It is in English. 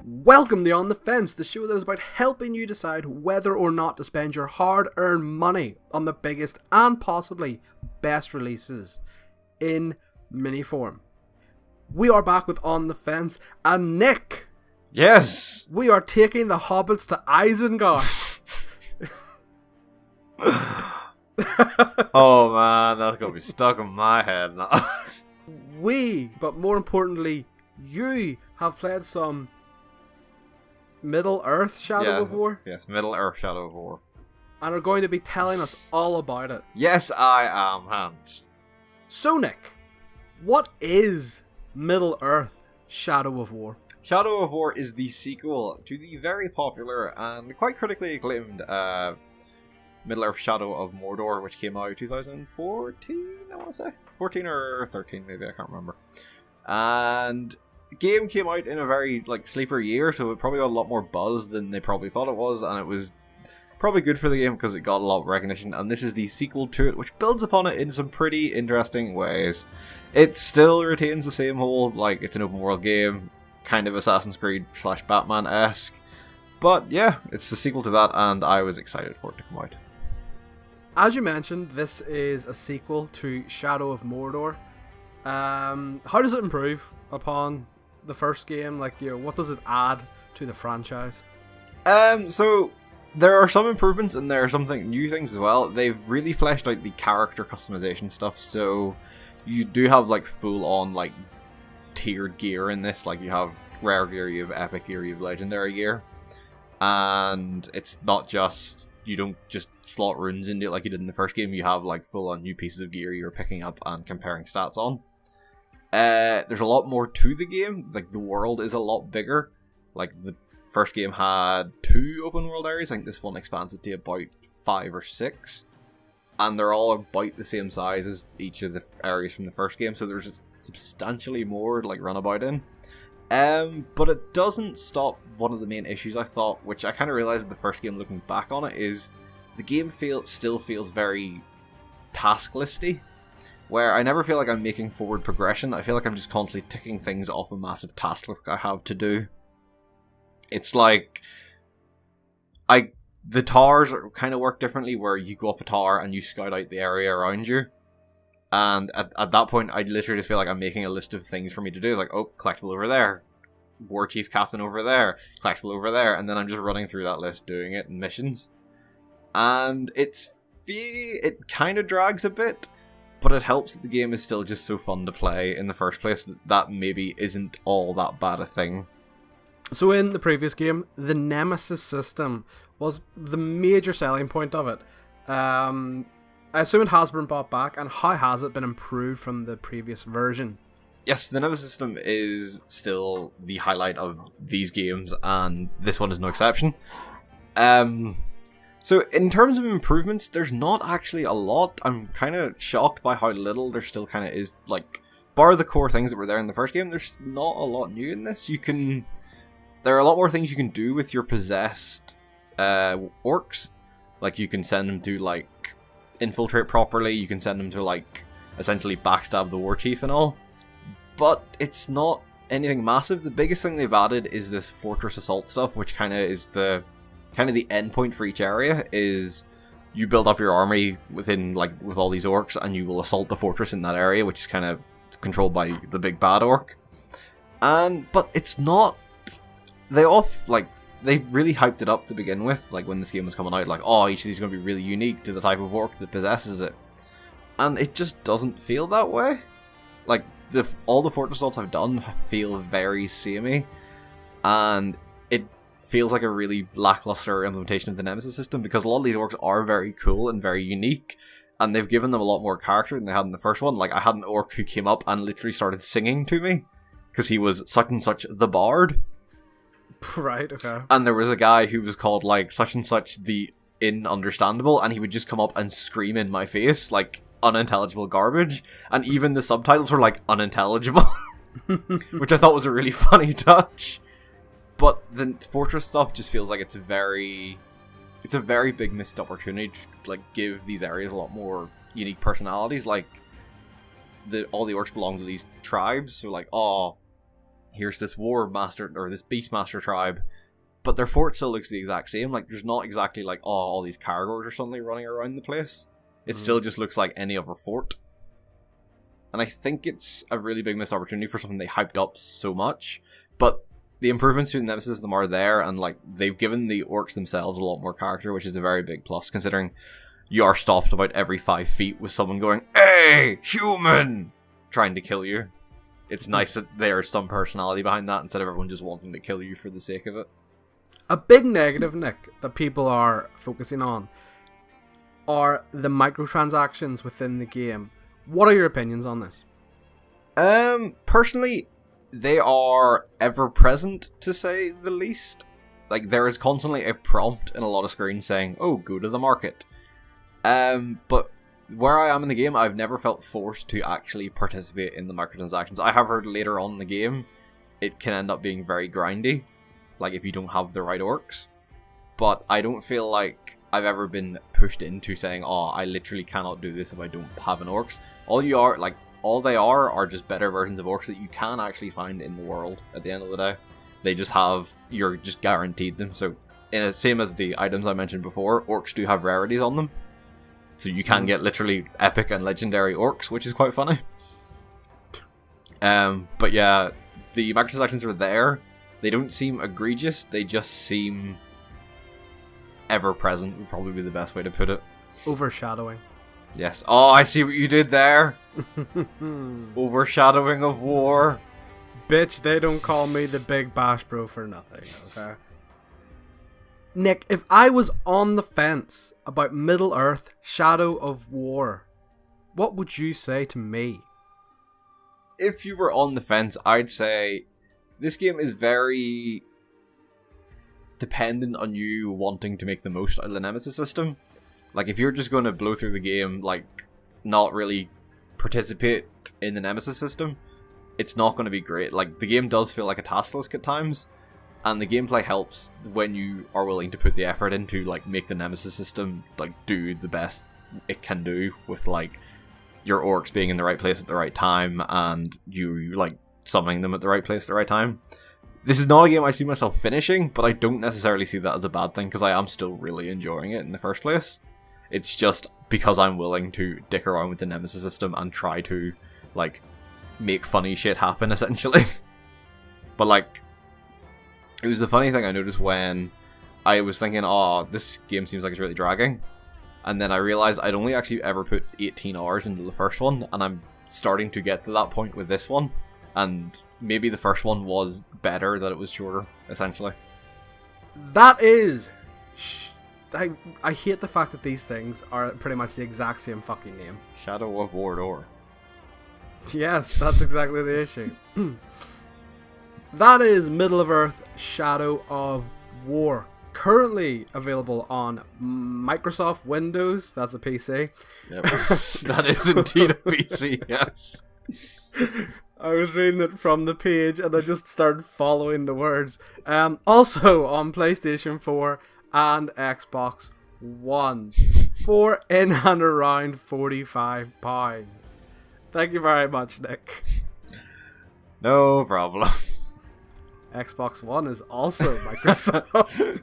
Welcome to On the Fence, the show that is about helping you decide whether or not to spend your hard-earned money on the biggest and possibly best releases in mini form. We are back with On the Fence, and Nick! Yes! We are taking the hobbits to Isengard! Oh man, that's gonna be stuck in my head now. We, but more importantly, you have played some Middle-earth Shadow of War? Yes, Middle-earth Shadow of War. And are going to be telling us all about it. Yes, I am, Hans. So, Nick, what is Middle-earth Shadow of War? Shadow of War is the sequel to the very popular and quite critically acclaimed Middle-earth Shadow of Mordor, which came out 2014, I want to say? 14 or 13, maybe, I can't remember. And the game came out in a very sleeper year, so it probably got a lot more buzz than they probably thought it was, and it was probably good for the game because it got a lot of recognition, and this is the sequel to it, which builds upon it in some pretty interesting ways. It still retains the same whole, it's an open world game, kind of Assassin's Creed / Batman-esque, but yeah, it's the sequel to that, and I was excited for it to come out. As you mentioned, this is a sequel to Shadow of Mordor. How does it improve upon the first game? What does it add to the franchise? So there are some improvements and there are some new things as well. They've really fleshed out the character customization stuff, so you do have full-on tiered gear in this. You have rare gear, you have epic gear, you have legendary gear, and it's not just, you don't just slot runes into it like you did in the first game. You have full-on new pieces of gear you're picking up and comparing stats on. There's a lot more to the game. The world is a lot bigger. The first game had 2 open world areas. I think this one expands it to about 5 or 6. And they're all about the same size as each of the areas from the first game, so there's substantially more to run about in. But it doesn't stop one of the main issues, I thought, which I kind of realized in the first game looking back on it, is the game still feels very task listy, where I never feel like I'm making forward progression. I feel like I'm just constantly ticking things off a massive task list I have to do. It's the towers kind of work differently, where you go up a tower and you scout out the area around you. And at that point, I literally just feel like I'm making a list of things for me to do. It's collectible over there, War Chief Captain over there, collectible over there, and then I'm just running through that list doing it in missions. And it kind of drags a bit, but it helps that the game is still just so fun to play in the first place that maybe isn't all that bad a thing. So in the previous game, the Nemesis system was the major selling point of it. I assume it has been brought back, and how has it been improved from the previous version? Yes, the Nemesis system is still the highlight of these games, and this one is no exception. So in terms of improvements, there's not actually a lot. I'm kind of shocked by how little there still kind of is. Bar the core things that were there in the first game, there's not a lot new in this. There are a lot more things you can do with your possessed orcs. You can send them to infiltrate properly, you can send them to essentially backstab the war chief and all, but it's not anything massive. The biggest thing they've added is this fortress assault stuff, which kind of is the end point for each area. Is you build up your army within with all these orcs, and you will assault the fortress in that area, which is kind of controlled by the big bad orc. But it's not, they really hyped it up to begin with, when this game was coming out, each of these is going to be really unique to the type of orc that possesses it. And it just doesn't feel that way. All the fortress assaults I've done feel very samey, and it feels like a really lackluster implementation of the Nemesis system, because a lot of these orcs are very cool and very unique, and they've given them a lot more character than they had in the first one. I had an orc who came up and literally started singing to me, because he was such and such the bard. Right, okay. And there was a guy who was called such and such the ununderstandable, and he would just come up and scream in my face unintelligible garbage, and even the subtitles were unintelligible, which I thought was a really funny touch. But the fortress stuff just feels like it's a very big missed opportunity to give these areas a lot more unique personalities. All the orcs belong to these tribes, so here's this war master or this beastmaster tribe, but their fort still looks the exact same. Like there's not exactly like all these caragors or something running around the place. It still just looks like any other fort. And I think it's a really big missed opportunity for something they hyped up so much. But the improvements to the Nemesis system are there, and like they've given the orcs themselves a lot more character, which is a very big plus, considering you are stopped about every 5 feet with someone going, "Hey, human!" trying to kill you. It's nice that there's some personality behind that instead of everyone just wanting to kill you for the sake of it. A big negative, Nick, that people are focusing on are the microtransactions within the game. What are your opinions on this? Personally, they are ever present, to say the least. Like, there is constantly a prompt in a lot of screens saying, "Oh, go to the market." But where I am in the game, I've never felt forced to actually participate in the microtransactions. I have heard later on in the game, it can end up being very grindy, like if you don't have the right orcs. But I don't feel like I've ever been pushed into saying, "Oh, I literally cannot do this if I don't have an orcs." All they are just better versions of orcs that you can actually find in the world at the end of the day. They just have, you're just guaranteed them. So, same as the items I mentioned before, orcs do have rarities on them. So you can get literally epic and legendary orcs, which is quite funny. But yeah, the microtransactions are there. They don't seem egregious, they just seem ever present, would probably be the best way to put it. Overshadowing. Yes. Oh, I see what you did there. Overshadowing of war. Bitch, they don't call me the Big Bash Bro for nothing, okay? Nick, if I was on the fence about Middle-earth Shadow of War, what would you say to me? If you were on the fence, I'd say this game is very dependent on you wanting to make the most out of the Nemesis system. Like, if you're just going to blow through the game, like, not really participate in the Nemesis system, it's not going to be great. Like, the game does feel like a task at times, and the gameplay helps when you are willing to put the effort into, like, make the Nemesis system, like, do the best it can do with, like, your orcs being in the right place at the right time, and you, like, summoning them at the right place at the right time. This is not a game I see myself finishing, but I don't necessarily see that as a bad thing, because I am still really enjoying it in the first place. It's just because I'm willing to dick around with the Nemesis system and try to, like, make funny shit happen, essentially. But, like, it was the funny thing I noticed when I was thinking, oh, this game seems like it's really dragging. And then I realized I'd only actually ever put 18 hours into the first one, and I'm starting to get to that point with this one. And maybe the first one was better that it was shorter, essentially. That is... I hate the fact that these things are pretty much the exact same fucking name. Shadow of War. Yes, that's exactly the issue. That is Middle-earth Shadow of War. Currently available on Microsoft Windows. That's a PC. Yep. That is indeed a PC, yes. I was reading it from the page and I just started following the words. Also on PlayStation 4 and Xbox One for in and around £45. Thank you very much, Nick. No problem. Xbox One is also Microsoft.